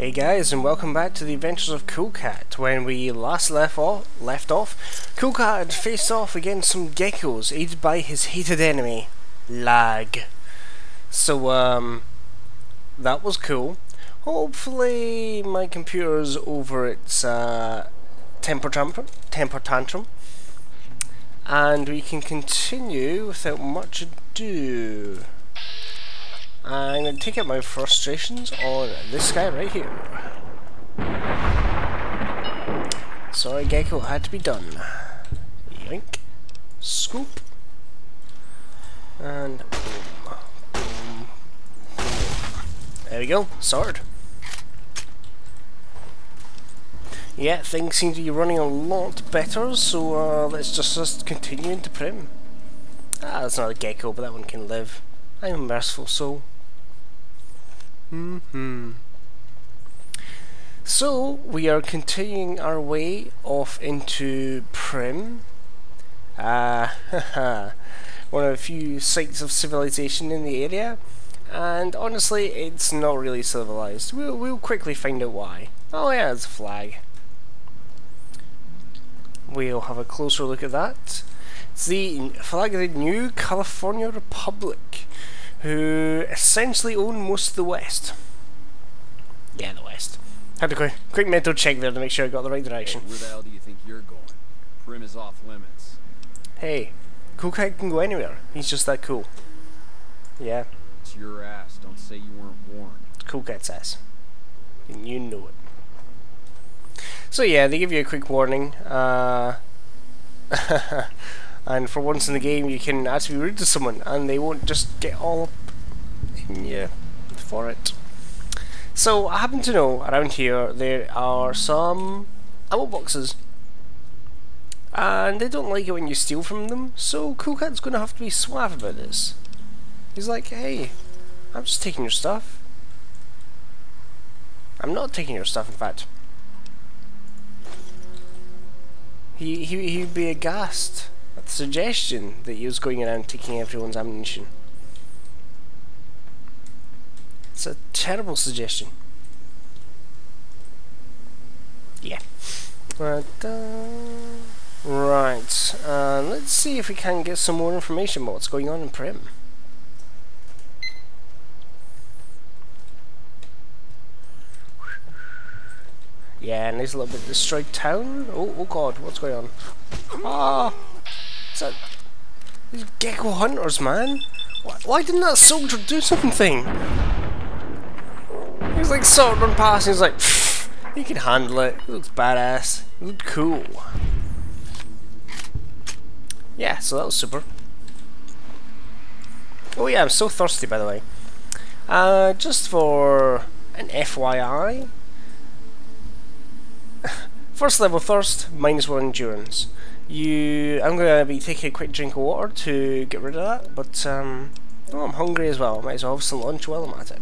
Hey guys, and welcome back to the adventures of Cool Cat. When we last left off, Cool Cat had faced off against some geckos, aided by his hated enemy, lag. So, that was cool. Hopefully my computer's over its temper tantrum, and we can continue without much ado. I'm going to take out my frustrations on this guy right here. Sorry, Gecko, it had to be done. Yoink. Scoop. And boom. Boom. Boom. There we go. Sorted. Yeah, things seem to be running a lot better, so let's just continue into Primm. Ah, that's not a gecko, but that one can live. I'm a merciful soul. So, we are continuing our way off into Primm. One of the few sites of civilization in the area. And honestly, it's not really civilized. We'll quickly find out why. Oh yeah, it's a flag. We'll have a closer look at that. It's the flag of the New California Republic, who essentially own most of the West. Yeah, the West. Had to quick mental check there to make sure I got the right direction. Hey, where the hell do you think you're going? Primm is off limits. Hey, Cool Cat can go anywhere. He's just that cool. Yeah. It's your ass. Don't say you weren't warned. Cool Cat's ass. And you know it. So yeah, they give you a quick warning. And for once in the game, you can actually be rude to someone, and they won't just get all up in you for it. So, I happen to know around here there are some ammo boxes, and they don't like it when you steal from them. So, Cool Cat's going to have to be suave about this. He's like, "Hey, I'm just taking your stuff." I'm not taking your stuff, in fact. He'd be aghast at the suggestion that he was going around taking everyone's ammunition. It's a terrible suggestion. Yeah. Right. Let's see if we can get some more information about what's going on in Primm. Yeah, nice little bit destroyed town. Oh god, what's going on? Ah! Is that... These gecko hunters, man! Why didn't that soldier do something? He was like sort of run past and he was like, pfft, he can handle it. He looks badass. He looked cool. Yeah, so that was super. Oh yeah, I'm so thirsty, by the way. Just for an FYI, first level thirst, -1 endurance. I'm gonna be taking a quick drink of water to get rid of that, but oh, I'm hungry as well. Might as well have some lunch while I'm at it.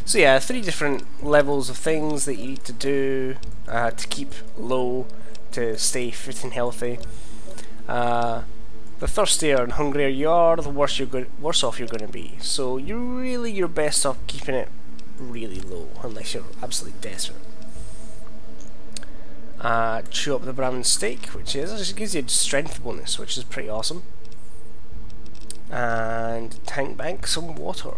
So yeah, 3 different levels of things that you need to do to keep low, to stay fit and healthy. The thirstier and hungrier you are, the worse off you're going to be. So you're best off keeping it really low, unless you're absolutely desperate. Chew up the Brahmin steak, which just gives you a strength bonus, which is pretty awesome. And tank bank some water.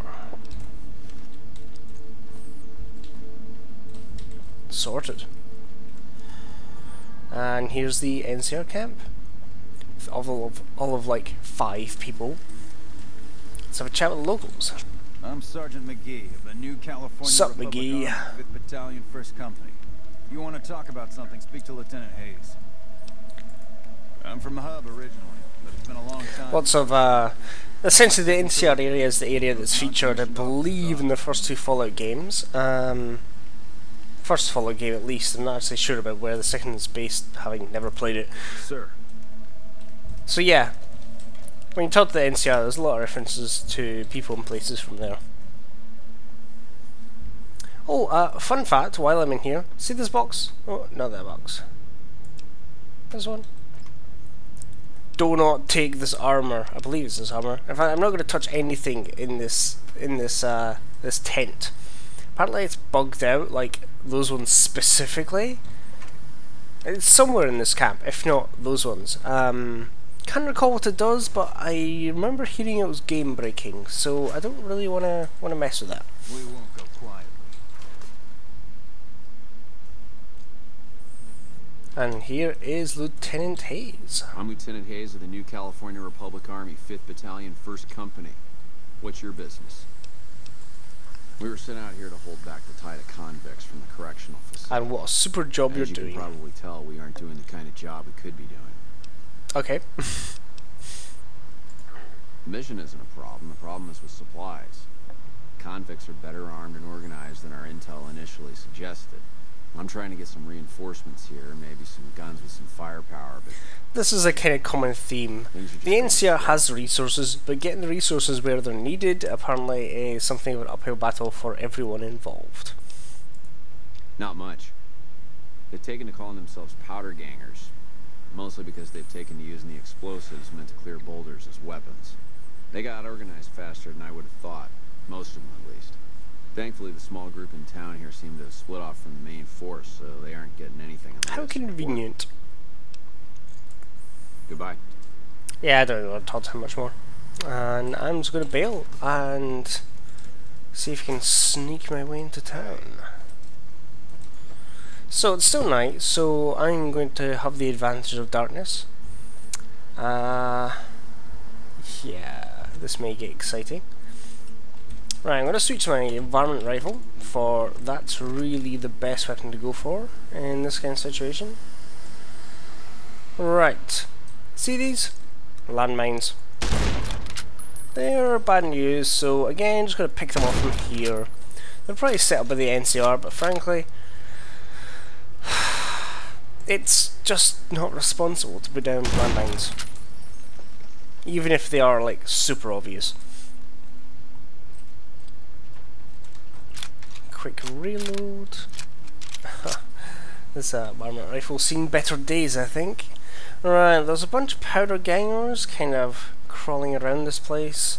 Sorted. And here's the NCR camp. With all of like 5 people. Let's have a chat with the locals. I'm Sergeant McGee of the New California Sup, Republic McGee? Army, 5th Battalion, 1st Company. If you want to talk about something, speak to Lieutenant Hayes. I'm from the hub originally, but it's been a long time. Lots of essentially the NCR area is the area that's featured, I believe, in the first 2 Fallout games. First Fallout game at least. I'm not actually sure about where the second is based, having never played it. Sir. So yeah, when you talk to the NCR, there's a lot of references to people and places from there. Oh, fun fact, while I'm in here, see this box? Oh, not that box. This one. Do not take this armor. I believe it's this armor. In fact, I'm not going to touch anything in this tent. Apparently it's bugged out, like those ones specifically. It's somewhere in this camp, if not those ones. Can't recall what it does, but I remember hearing it was game breaking, so I don't really wanna mess with that. We won't go quietly. And here is Lieutenant Hayes. I'm Lieutenant Hayes of the New California Republic Army, 5th Battalion, 1st Company. What's your business? We were sent out here to hold back the tide of convicts from the correctional facility. And what a super job you're doing. As you can probably tell, we aren't doing the kind of job we could be doing. Okay. The mission isn't a problem. The problem is with supplies. Convicts are better armed and organized than our intel initially suggested. I'm trying to get some reinforcements here, maybe some guns with some firepower, but... This is a kind of common theme. The NCR has resources, but getting the resources where they're needed apparently is something of an uphill battle for everyone involved. Not much. They've taken to calling themselves powder gangers, mostly because they've taken to using the explosives meant to clear boulders as weapons. They got organized faster than I would have thought, most of them at least. Thankfully, the small group in town here seem to have split off from the main force, so they aren't getting anything on the How convenient. Goodbye. Yeah, I don't really want to talk to him much more. And I'm just going to bail and see if I can sneak my way into town. So it's still night, so I'm going to have the advantage of darkness. Yeah, this may get exciting. Right, I'm going to switch to my varmint rifle, for that's really the best weapon to go for in this kind of situation. Right, see these? Landmines. They're bad news, so again, just going to pick them up from here. They're probably set up by the NCR, but frankly, it's just not responsible to put down landmines. Even if they are, like, super obvious. Quick reload. This varmint rifle's seen better days, I think. Right, there's a bunch of powder gangers kind of crawling around this place.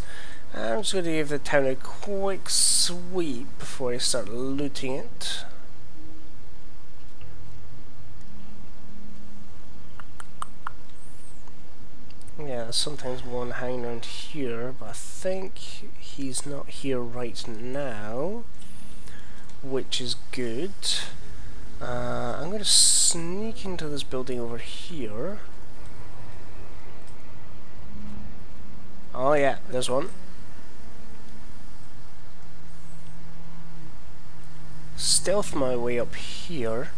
I'm just going to give the town a quick sweep before I start looting it. Yeah, there's sometimes one hanging around here, but I think he's not here right now, which is good. I'm going to sneak into this building over here. Oh yeah, there's one. Stealth my way up here,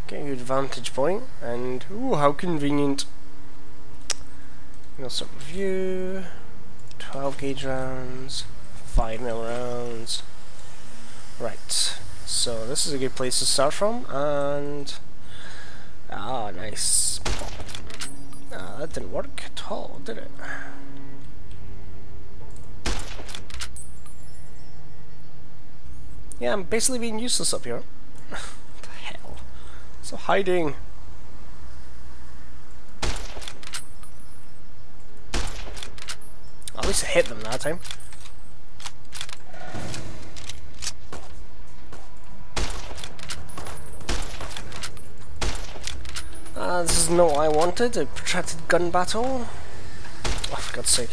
getting a good vantage point, and ooh, how convenient. Sort of view, 12 gauge rounds, 5mm rounds. Right, so this is a good place to start from, and nice. That didn't work at all, did it? Yeah, I'm basically being useless up here. What the hell? So hiding. At least I hit them that time. This is not what I wanted, a protracted gun battle. Oh, for God's sake.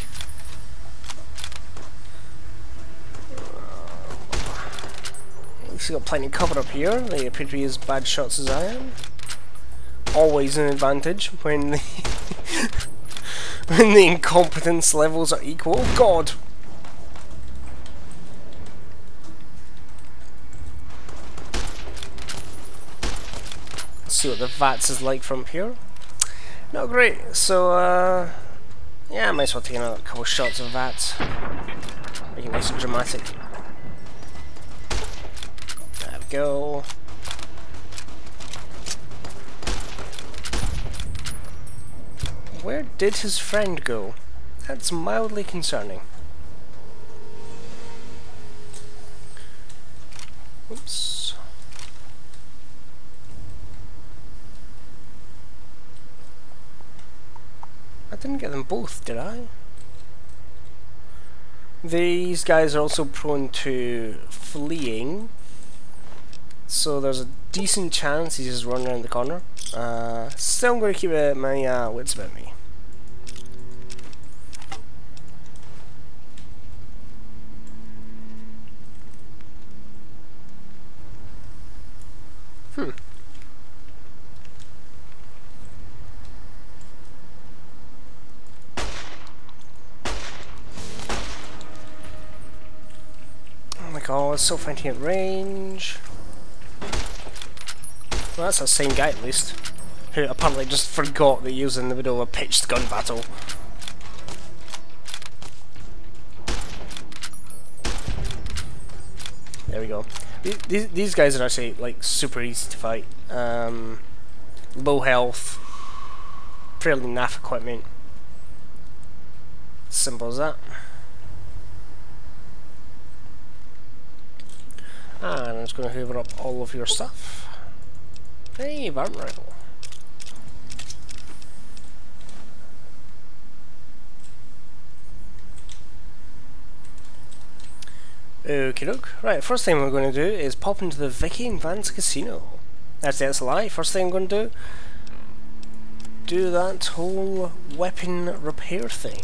At least we got plenty of cover up here. They appear to be as bad shots as I am. Always an advantage when the when the incompetence levels are equal. Oh God! Let's see what the VATS is like from here. Not great. So, yeah, I might as well take another couple shots of VATS. Make it nice and dramatic. There we go. Where did his friend go? That's mildly concerning. Oops. I didn't get them both, did I? These guys are also prone to fleeing, so there's a decent chance he's just running around the corner. Still, I'm going to keep my wits about me. Oh my god, it's so fighting at range. Well, that's the same guy at least, who apparently just forgot that he was in the middle of a pitched gun battle. There we go. These guys are actually like super easy to fight. Low health, fairly naff equipment. Simple as that. And I'm just going to hoover up all of your stuff. Hey, varmint rifle. Okie doke. Right, first thing we're going to do is pop into the Vicky and Vance Casino. That's a lie. First thing I'm going to do that whole weapon repair thing.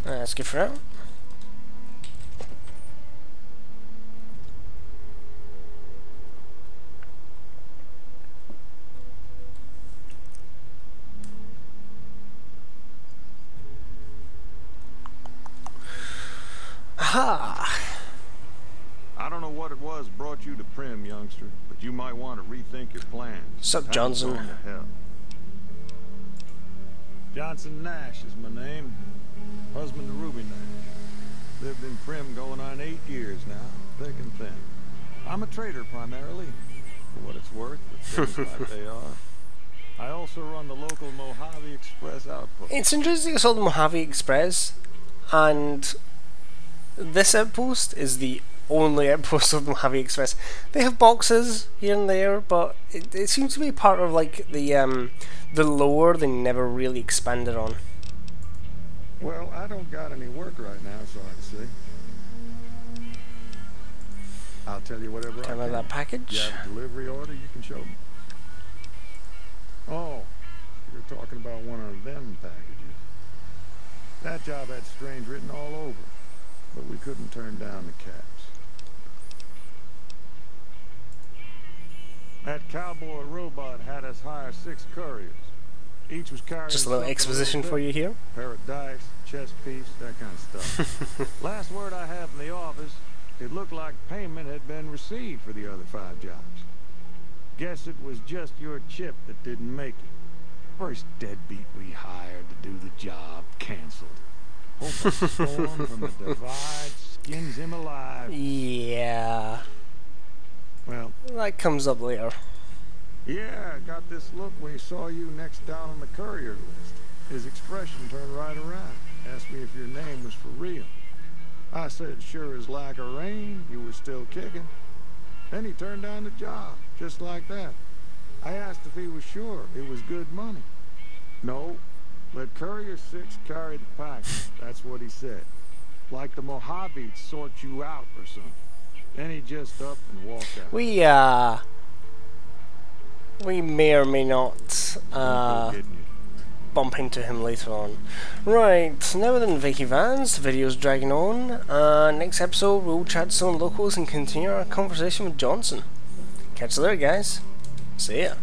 That's good for now. Aha! I don't know what it was brought you to Primm, youngster, but you might want to rethink your plans. Sup, Johnson? Going to hell. Johnson Nash is my name. Husband to Ruby Nash. Lived in Primm going on 8 years now, thick and thin. I'm a trader primarily, for what it's worth, with things like they are. I also run the local Mojave Express outpost. It's interesting it's called the Mojave Express, and this outpost is the only outpost of the Mojave Express. They have boxes here and there, but it seems to be part of like the lore they never really expanded on. Well, I don't got any work right now, sorry to say. I'll tell you whatever Can I have that package? You have a delivery order you can show me. Oh, you're talking about one of them packages. That job had strange written all over, but we couldn't turn down the caps. That cowboy robot had us hire 6 couriers. Each was carrying Just a little exposition for you here. Pair of dice, chess piece, that kind of stuff. Last word I have from the office, it looked like payment had been received for the other 5 jobs. Guess it was just your chip that didn't make it. First deadbeat we hired to do the job canceled. Hope a storm from the divide skins him alive. Yeah. Well, that comes up later. Yeah, I got this look when he saw you next down on the courier list. His expression turned right around. Asked me if your name was for real. I said, sure as like a rain, you were still kicking. Then he turned down the job, just like that. I asked if he was sure it was good money. No, let Courier 6 carry the package. That's what he said. Like the Mojave'd sort you out or something. Then he just up and walked out. We may or may not bump into him later on. Right, now then, Vicky Vance, the video's dragging on. Next episode we'll chat to some locals and continue our conversation with Johnson. Catch you later, guys. See ya.